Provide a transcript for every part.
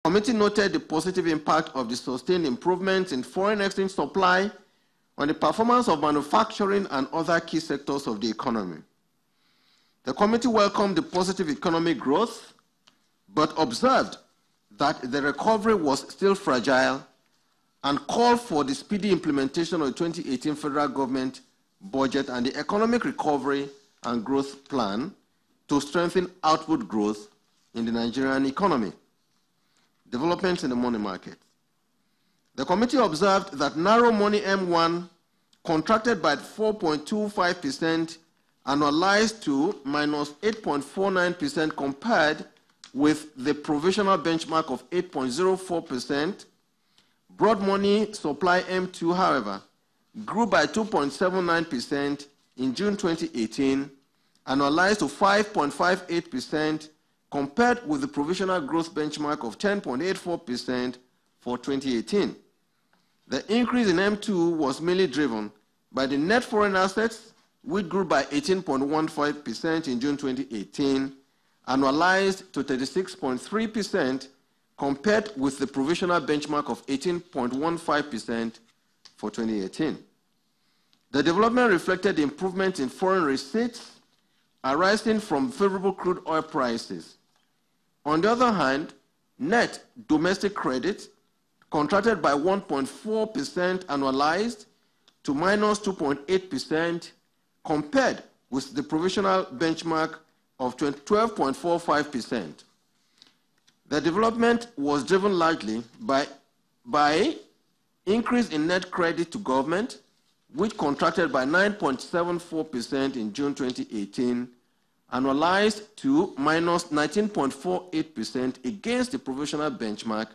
committee noted the positive impact of the sustained improvements in foreign exchange supply on the performance of manufacturing and other key sectors of the economy. The committee welcomed the positive economic growth, but observed that the recovery was still fragile and called for the speedy implementation of the 2018 federal government budget and the economic recovery and growth plan to strengthen output growth in the Nigerian economy. Developments in the money market. The committee observed that narrow money M1 contracted by 4.25%, annualized to minus 8.49% compared with the provisional benchmark of 8.04%. Broad money supply M2, however, grew by 2.79% in June 2018, annualized to 5.58% compared with the provisional growth benchmark of 10.84% for 2018. The increase in M2 was mainly driven by the net foreign assets, which grew by 18.15% in June 2018, annualized to 36.3% compared with the provisional benchmark of 18.15% for 2018. The development reflected the improvement in foreign receipts arising from favorable crude oil prices. On the other hand, net domestic credit contracted by 1.4% annualized to minus 2.8% compared with the provisional benchmark of 12.45%. The development was driven largely by increase in net credit to government, which contracted by 9.74% in June 2018, annualized to minus 19.48% against the provisional benchmark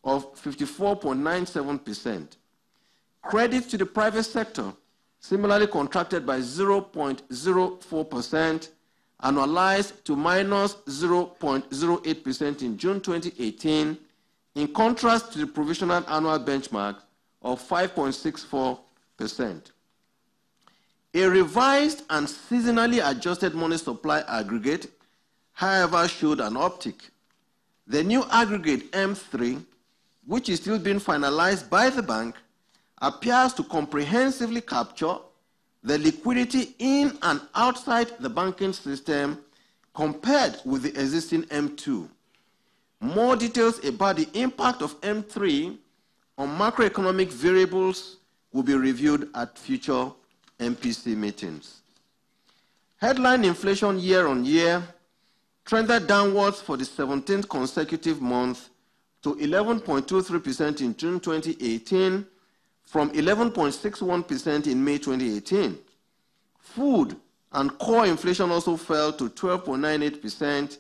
of 54.97%. Credit to the private sector similarly contracted by 0.04%, annualized to minus 0.08% in June 2018, in contrast to the provisional annual benchmark of 5.64%. A revised and seasonally adjusted money supply aggregate, however, showed an uptick. The new aggregate M3, which is still being finalized by the bank, appears to comprehensively capture the liquidity in and outside the banking system compared with the existing M2. More details about the impact of M3 on macroeconomic variables will be reviewed at future MPC meetings. Headline inflation year-on-year trended downwards for the 17th consecutive month to 11.23% in June 2018 from 11.61% in May 2018. Food and core inflation also fell to 12.98%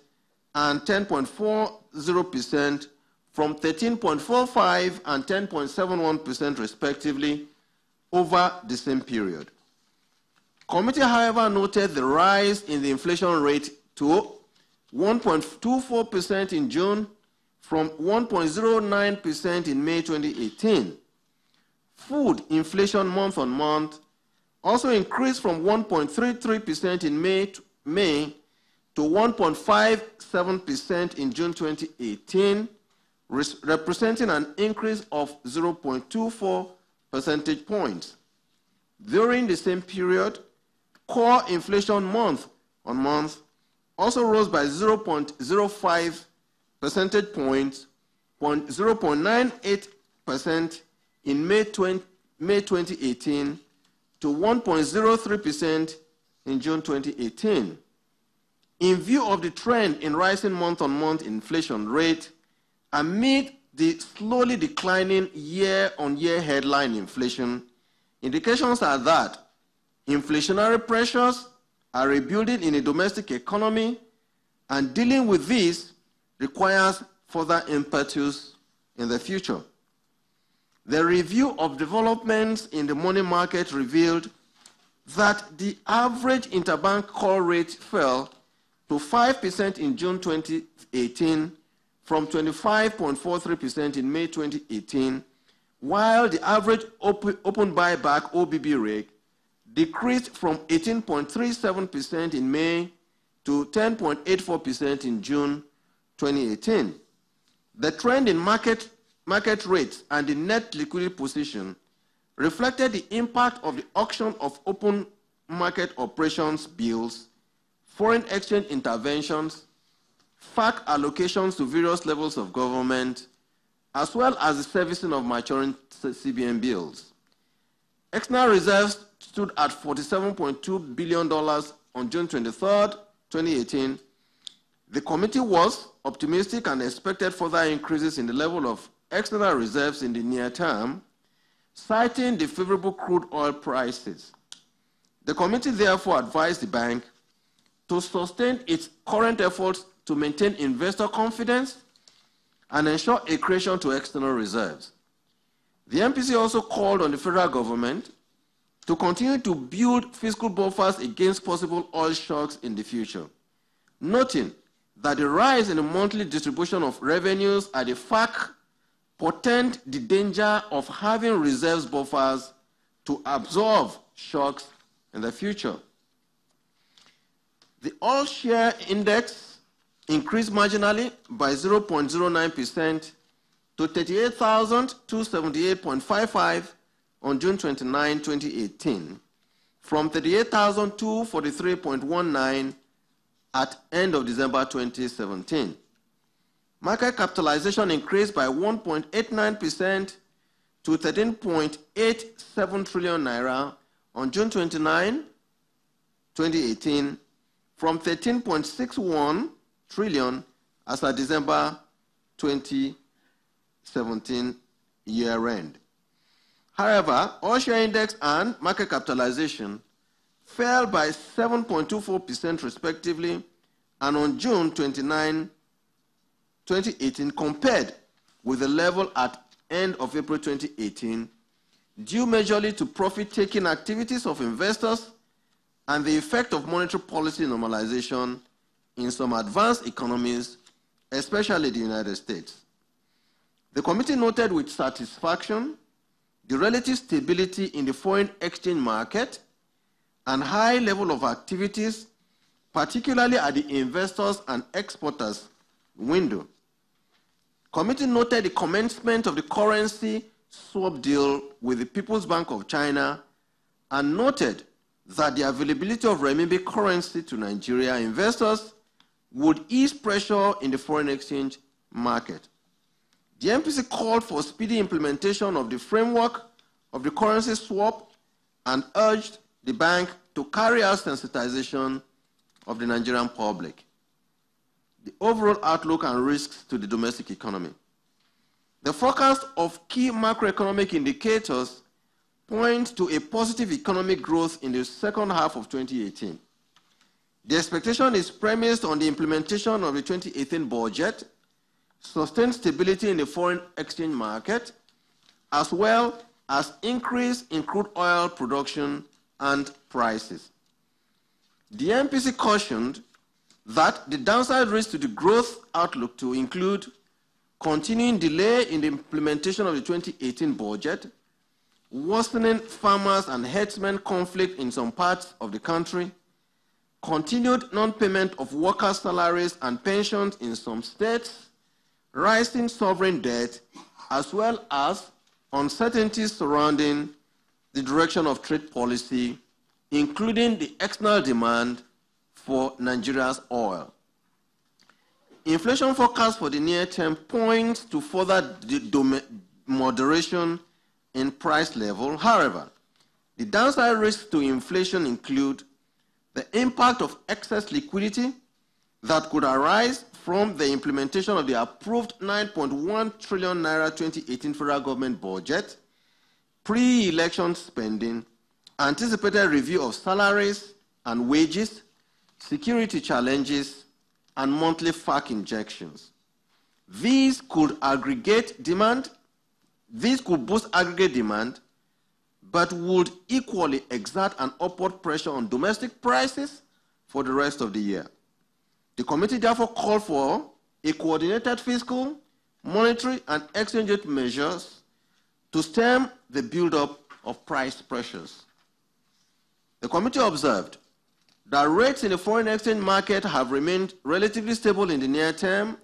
and 10.40% from 13.45% and 10.71% respectively over the same period. Committee, however, noted the rise in the inflation rate to 1.24% in June from 1.09% in May 2018. Food inflation month-on-month also increased from 1.33% in May to 1.57% in June 2018, representing an increase of 0.24 percentage points. During the same period, core inflation month-on-month also rose by 0.05 percentage points, 0.98% in May 2018 to 1.03% in June 2018. In view of the trend in rising month-on-month inflation rate, amid the slowly declining year-on-year headline inflation, indications are that inflationary pressures are rebuilding in the domestic economy, and dealing with this requires further impetus in the future. The review of developments in the money market revealed that the average interbank call rate fell to 5% in June 2018 from 25.43% in May 2018, while the average open buyback OBB rate decreased from 18.37% in May to 10.84% in June 2018. The trend in market rates and the net liquidity position reflected the impact of the auction of open market operations bills, foreign exchange interventions, FAC allocations to various levels of government, as well as the servicing of maturing CBN bills. External reserves stood at $47.2 billion on June 23, 2018. The committee was optimistic and expected further increases in the level of external reserves in the near term, citing the favorable crude oil prices. The committee therefore advised the bank to sustain its current efforts to maintain investor confidence and ensure accretion to external reserves. The MPC also called on the federal government to continue to build fiscal buffers against possible oil shocks in the future, noting that the rise in the monthly distribution of revenues at the FAC portend the danger of having reserves buffers to absorb shocks in the future. The oil share index increased marginally by 0.09% to 38,278.55 on June 29, 2018, from 38,243.19 at end of December 2017. Market capitalization increased by 1.89% to 13.87 trillion naira on June 29, 2018, from 13.61 trillion as at December 2017 year end. However, oil share index and market capitalization fell by 7.24% respectively, and on June 29, 2018, compared with the level at end of April 2018, due majorly to profit-taking activities of investors and the effect of monetary policy normalization in some advanced economies, especially the United States. The committee noted with satisfaction the relative stability in the foreign exchange market and high level of activities, particularly at the investors and exporters window. Committee noted the commencement of the currency swap deal with the People's Bank of China and noted that the availability of renminbi currency to Nigeria investors would ease pressure in the foreign exchange market. The MPC called for speedy implementation of the framework of the currency swap and urged the bank to carry out sensitization of the Nigerian public. The overall outlook and risks to the domestic economy. The forecast of key macroeconomic indicators point to a positive economic growth in the second half of 2018. The expectation is premised on the implementation of the 2018 budget, sustained stability in the foreign exchange market, as well as increase in crude oil production and prices. The MPC cautioned that the downside risk to the growth outlook to include continuing delay in the implementation of the 2018 budget, worsening farmers and herdsmen conflict in some parts of the country, continued non-payment of workers' salaries and pensions in some states, rising sovereign debt, as well as uncertainties surrounding the direction of trade policy, including the external demand for Nigeria's oil. Inflation forecast for the near term points to further moderation in price level. However, the downside risks to inflation include the impact of excess liquidity that could arise from the implementation of the approved 9.1 trillion naira 2018 federal government budget, pre-election spending, anticipated review of salaries and wages, security challenges, and monthly FAC injections. These could boost aggregate demand, but would equally exert an upward pressure on domestic prices for the rest of the year. The committee therefore called for a coordinated fiscal, monetary, and exchange rate measures to stem the buildup of price pressures. The committee observed that rates in the foreign exchange market have remained relatively stable in the near term